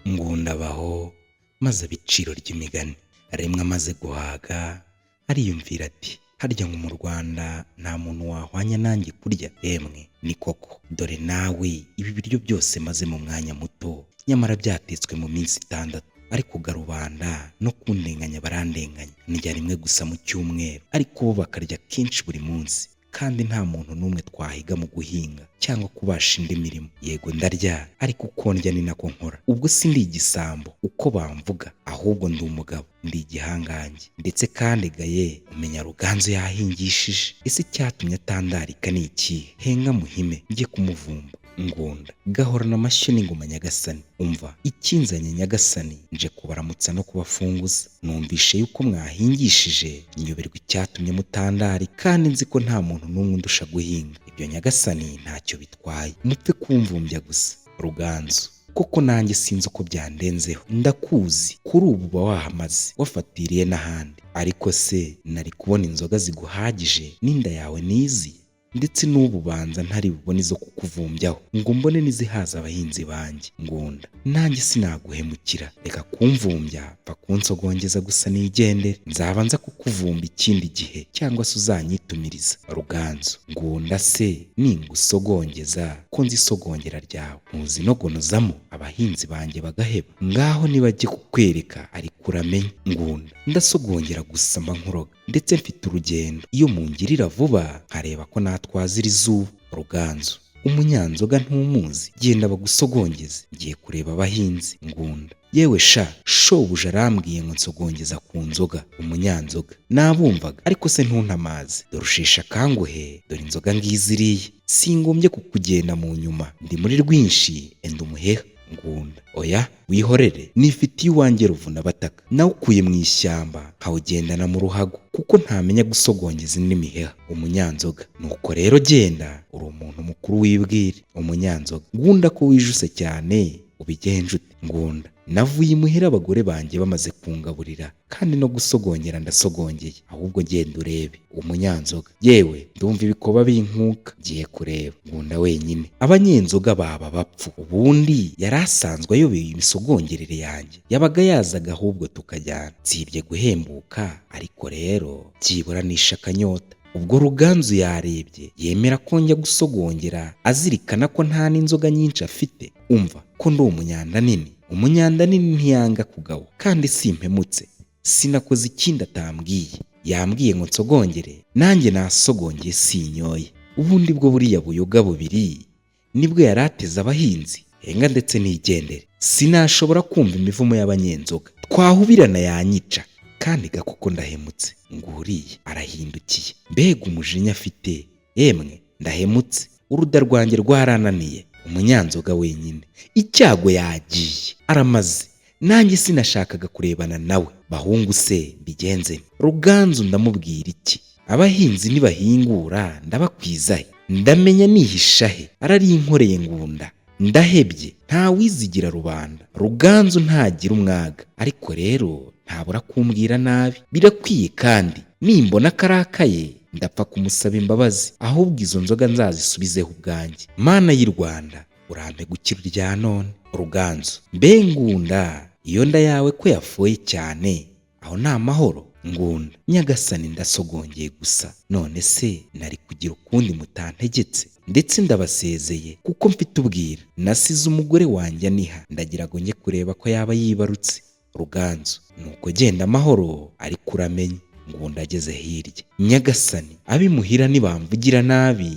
Ngunda abaho maze abiciro ry'imigani. Rimwe amaze guhaga ariyumvira ati harya ngo mu Rwanda nta muntu wahwanya nanjye kurya. Emwe ni koko, dore nawe ibi biryo byose maze mu mwanya muto, nyamara byatetswe mu minsi 6. Ariko garubanda no kundenganya barandenganya. Ndya rimwe gusa mu cyumweru, ariko bo bakarya kenshi buri munsi. Kandi nta muntu n'umwe twahiga mu guhinga cyangwa kubasha indi mirimo. Yego ndarya, ariko uko ndya ni nako nkora. Ubwo si ndi igisambo uko bamvuga, ahubwo ndi umugabo, ndi igihangange. Ndetse kandi gaye umenya Ruganzu yahingishije. Ese cyatumye atandarika ni iki? Henga muhime njye kumuvumba. Ngunda gahorana amashyo n'ingoma nyagasani. Umva ikinzanye nyagasani, nje kubaramutsa no kubafunguza. Numvishe yuko mwahingishije, nyoberwa icyatumye mutandari, kandi nzi ko nta muntu n'umwe undusha guhinga. Ibyo nyagasani ntacyo bitwaye, mupfe kumvumbya gusa. Ruganzu koko nanjye sinzi uko byandenzeho. Ndakuzi kuri ubu uba wahamaze, wafatiriye n'ahandi. Ariko se nari kubona inzoga ziguhagije n'inda yawe nizi? Ndetse n'ubu banza ntari bubone izo kukuvumbyaho ngo mbone n'izihaza abahinzi banjye. Ngunda nanjye sinaguhemukira, reka kumvumbya, pfa kunsogongeza gusa nigendere. Nzaba nza kukuvumba ikindi gihe, cyangwa se uzanyitumiriza. Ruganzu Ngunda se ningusogongeza ko nzi isogongera ryawe ntuzi no gonozamo abahinzi banjye bagaheba? Ngaho nibajye kukwereka ariko uramenye. Ngunda ndasogongera gusa mba nkuroga, ndetse mfite urugendo. Iyo mungirira vuba nkareba ko natwazira izuba. Ruganzu umunyanzoga ntumuzi, genda bagusogongeze, ngiye kureba abahinzi. Ngunda yewe sha, shobuja arambwiye ngo nsogongeza ku nzoga. Umunyanzoga nabumvaga, ariko se ntuntamaze, dore ushesha kanguhe, dore inzoga ngiziriye, singombye kukugenda mu nyuma, ndi muri rwinshi enda umuheha. Ngunda oya wihorere, nifitiye iwanjye ruvuna bataka, nawukuye mu ishyamba nkawugendana mu ruhago, kuko ntamenya gusogongeza indi miheha. Umunyanzoga nuko rero genda, uri umuntu mukuru wibwire. Umunyanzoga Ngunda ko wijuse cyane, ubigenje ute? Ngunda navuye imuhira abagore banjye bamaze kungaburira, kandi no gusogongera ndasogongeye, ahubwo genda urebe. Umunyanzoga yewe ndumva ibikoba binkuka, ngiye kureba. Ngunda wenyine abanyenzoga baba bapfu. Ubundi yari asanzwe ayobeye imisogongerere yanjye, yabaga yazaga ahubwo tukajyana. Nsibye guhembuka, ariko rero byibura nisha akanyota. Ubwo Ruganzu yarebye yemera ko njya gusogongera, azirikana ko nta n'inzoga nyinshi afite. Umva ko ndi umunyanda nini. Umunyanda nini ntiyanga kugawa, kandi simpemutse, sinakoze ikindi atambwiye. Yambwiye ngo nsogongere, nanjye nasogongeye sinyoye. Ubundi bwo buriya buyoga bubiri nibwo yari ateze abahinzi. Henga ndetse nigendere, sinashobora kumva imivumo y'abanyenzoga, twahubirana yanyica. Kandi gakoko ndahemutse. Nguriye arahindukiye, mbega umujinya afite. Yemwe ndahemutse, uruda rwanjye rwarananiye. Umunyanzoga wenyine icyago yagiye aramaze, nanjye sinashakaga kurebana nawe. Bahungu se mbigenze? Ruganzu ndamubwira iki? Abahinzi nibahingura ndabakwizahe? Ndamenya nihishahe? Ararinkoreye. Ngunda ndahebye, nta wizigira rubanda. Ruganzu ntagira umwaga, ariko rero ntabura kumbwira nabi. Birakwiye, kandi nimbona karakaye ndapfa kumusaba imbabazi, ahubwo izo nzoga nzazisubizeho ubwanjye. Mana y'u Rwanda urampe gukira irya none. Ruganzu mbe Ngunda iyo nda yawe ko yafoye cyane, aho nta mahoro? Ngunda nyagasani ndasogongeye gusa, none se nari kugira ukundi mutantegetse? Ndetse ndabasezeye kuko mfite ubwira, nasize umugore wanjye aniha, ndagira ngo njye kureba ko yaba yibarutse. Ruganzu nuko genda amahoro, ariko uramenye. Ngunda ageze hirya, nyagasani abimuhira nibamvugira nabi,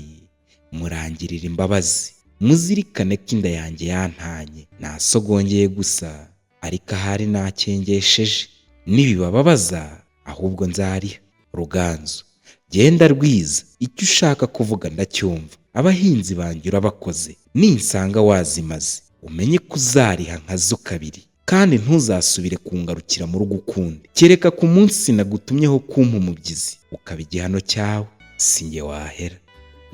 murangirira imbabazi, muzirikane ko inda yanjye yantanye. Nasogongeye gusa, ariko ahari nakengesheje, nibibababaza ahubwo nzariha. Ruganzu genda rwiza, icyo ushaka kuvuga ndacyumva. Abahinzi banjye urabakoze, ninsanga wazimaze umenye ko uzariha nkazo kabiri, kandi ntuzasubire kungarukira mu rugo ukundi, kereka ku munsi nagutumyeho kumpa umubyizi, ukaba igihano cyawe, sinjye wahera.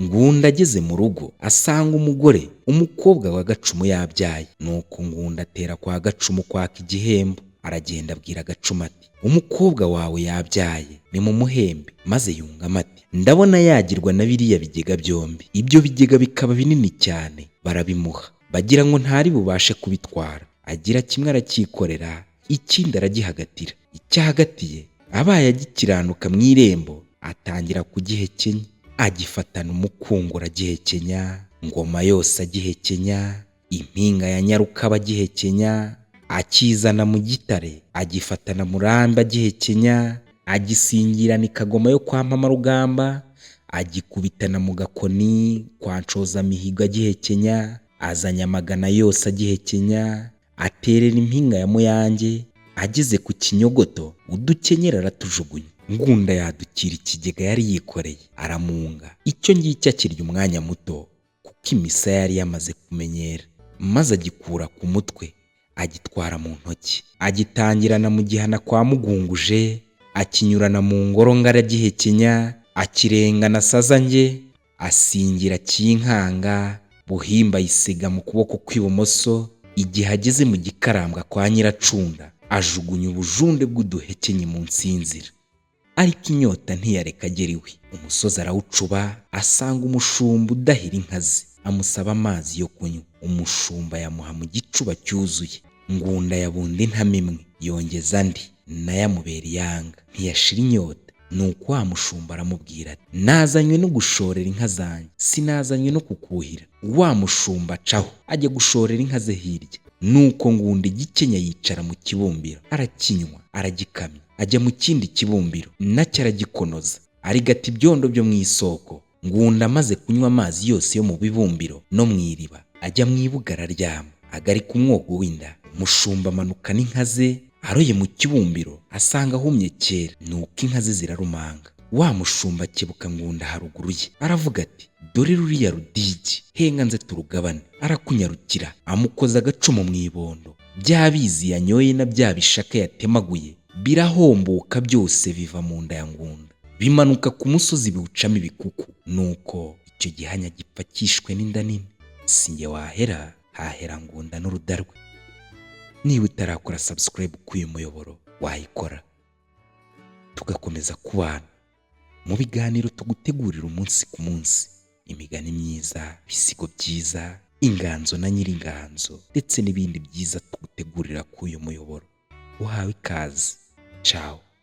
Ngunda ageze mu rugo asanga umugore, umukobwa wa Gacumu yabyaye. Nuko Ngunda atera kwa Gacumu kwaka igihembo. Aragenda abwira Gacumu ati umukobwa wawe yabyaye, ni mu muhembe. Maze yungamo ati ndabona yagirwa na biriya bigega byombi. Ibyo bigega bikaba binini cyane, barabimuha, bagira ngo ntari bubashe kubitwara. agira kimwe aracyikorera, ikindi aragihagatira. Icyahagatiye abaye agikiranuka mu irembo, atangira kugihekenya, agifatana umukungura agihekenya, Ngoma yose agihekenya, impinga ya Nyarukaba agihekenya, akizana mu Gitare agifatana Murambi agihekenya, agisingirana i Kagoma yo kwa Mpamarugamba, agikubitana mu Gakoni kwa Nshozamihigo agihekenya, aza Nyamagana yose agihekenya, aterera impinga ya Muyange. Ageze ku Kinyogoto, udukenyera aratujugunya. Ngunda yadukira ikigega yari yikoreye, aramunga. Icyo ngicyo akirya umwanya muto, kuko imisaya yari yamaze kumenyera, maze agikura ku mutwe, agitwara mu ntoki, agitangirana mu gihana kwa Mugunguje, akinyurana mu ngoro ngari agihekenya, akirengana Sazange, asingira Kinkanga, Buhimba ayisiga mu kuboko kw'ibumoso. Igihe ageze mu Gikarambwa kwa Nyiracunda, ajugunya ubujunde bw'uduhekenye munsi y'inzira. Ariko inyota ntiyareka agera iwe. Umusozi arawucuba, asanga umushumba udahira inka ze, amusaba amazi yo kunywa. Umushumba yamuha mu gicuba cyuzuye. Ngunda yabunda intama imwe, yongeza andi, nayo amubera iyanga, ntiyashira inyota. Nuko wa mushumba aramubwira ati, nazanywe no gushorera inka zanjye, sinazanywe no kukuhira. Wa mushumba acaho, ajya gushorera inka ze hirya. Nuko Ngunda igikenya yicara mu kibumbiro, arakinywa, aragikamya. Ajya mu kindi kibumbiro, nacyo aragikonoza, arigata ibyondo byo mu isoko. Ngunda amaze kunywa amazi yose yo mu bibumbiro no mu iriba, ajya mu ibuga araryama, agarika umwogo w'inda. Umushumba amanukana inka ze, aroye mu kibumbiro, asanga ahumye kera. Nuko inka ze zirarumanga. Wa mushumba akebuka Ngunda haruguru ye, aravuga ati, dore ruriya rudigi, henga nze turugabane. Arakunyarukira, amukoza agacumu mu ibondo. Bya bizi yanyoye na bya bishaka yatemaguye birahomboka, byose biva mu nda ya Ngunda, bimanuka ku musozi biwucamo ibikuku. Nuko icyo gihanya gipfa cyishwe n'inda nini. Sinjye wahera, hahera Ngunda n'uruda rwe. Niba utarakora subscribe k'uyu muyoboro, wayikora, tugakomeza kubana mu biganiro tugutegurira umunsi ku munsi. Imigani myiza, ibisigo byiza, inganzo na nyiringanzo, ndetse n'ibindi byiza tugutegurira k'uyu muyoboro. Uhawe ikaze. Ciao.